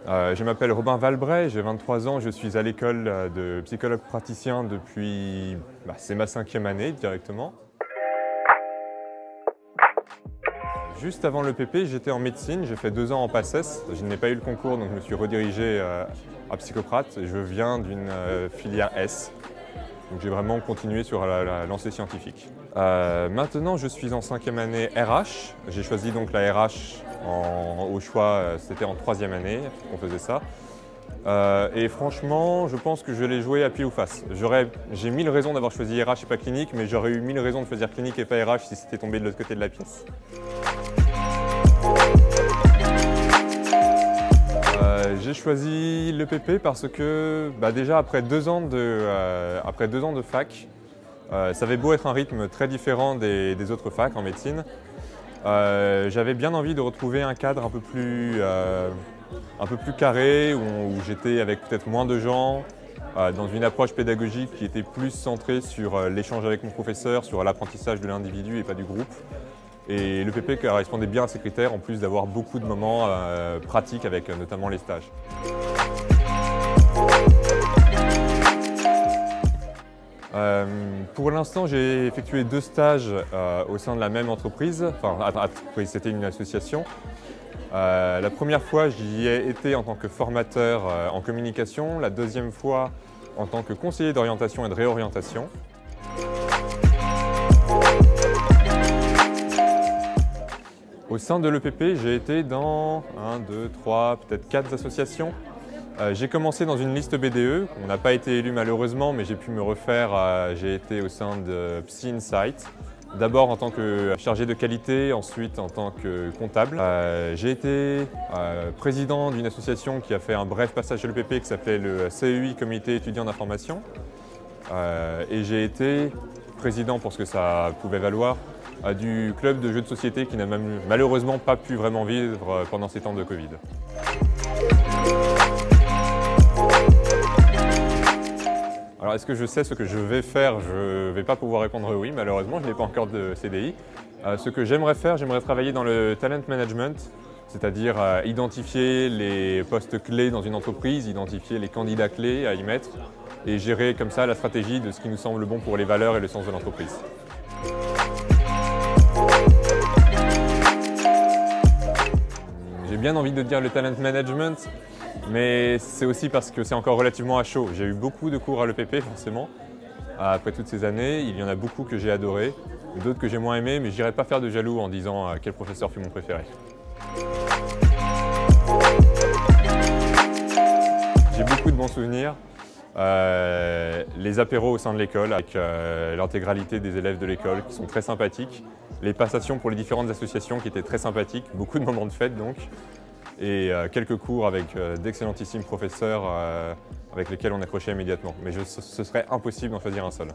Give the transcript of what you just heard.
Je m'appelle Robin Valbray, j'ai 23 ans, je suis à l'école de psychologue praticien depuis, c'est ma 5e année directement. Juste avant l'EPP, j'étais en médecine, j'ai fait 2 ans en PACES. Je n'ai pas eu le concours, donc je me suis redirigé à psychoprate. Je viens d'une filière S, donc j'ai vraiment continué sur la lancée scientifique. Maintenant, je suis en 5e année RH. J'ai choisi donc la RH au choix, c'était en 3e année qu'on faisait ça. Et franchement, je pense que je l'ai joué à pile ou face. J'ai 1000 raisons d'avoir choisi RH et pas clinique, mais j'aurais eu 1000 raisons de choisir clinique et pas RH si c'était tombé de l'autre côté de la pièce. J'ai choisi l'EPP parce que déjà après 2 ans de fac, ça avait beau être un rythme très différent des autres facs en médecine, j'avais bien envie de retrouver un cadre un peu plus carré, où j'étais avec peut-être moins de gens, dans une approche pédagogique qui était plus centrée sur l'échange avec mon professeur, sur l'apprentissage de l'individu et pas du groupe. Et l'EPP correspondait bien à ces critères, en plus d'avoir beaucoup de moments pratiques avec notamment les stages. Pour l'instant, j'ai effectué 2 stages au sein de la même entreprise, c'était une association. La première fois, j'y ai été en tant que formateur en communication, la deuxième fois en tant que conseiller d'orientation et de réorientation. Au sein de l'EPP, j'ai été dans 1, 2, 3, peut-être 4 associations. J'ai commencé dans une liste BDE, on n'a pas été élu malheureusement, mais j'ai pu me refaire, j'ai été au sein de Psy Insight. D'abord en tant que chargé de qualité, ensuite en tant que comptable. J'ai été président d'une association qui a fait un bref passage chez l'EPP qui s'appelait le CEI, Comité étudiant d'information. Et j'ai été président, pour ce que ça pouvait valoir, du club de jeux de société qui n'a malheureusement pas pu vraiment vivre pendant ces temps de Covid. Alors est-ce que je sais ce que je vais faire? Je ne vais pas pouvoir répondre oui, malheureusement, je n'ai pas encore de CDI. Ce que j'aimerais faire, j'aimerais travailler dans le talent management, c'est-à-dire identifier les postes clés dans une entreprise, identifier les candidats clés à y mettre et gérer comme ça la stratégie de ce qui nous semble bon pour les valeurs et le sens de l'entreprise. J'ai bien envie de dire le talent management, mais c'est aussi parce que c'est encore relativement à chaud. J'ai eu beaucoup de cours à l'EPP forcément, après toutes ces années. Il y en a beaucoup que j'ai adoré, d'autres que j'ai moins aimé, mais je n'irai pas faire de jaloux en disant quel professeur fut mon préféré. J'ai beaucoup de bons souvenirs. Les apéros au sein de l'école avec l'intégralité des élèves de l'école qui sont très sympathiques, les passations pour les différentes associations qui étaient très sympathiques, beaucoup de moments de fête donc, et quelques cours avec d'excellentissimes professeurs avec lesquels on accrochait immédiatement. Mais ce serait impossible d'en choisir un seul.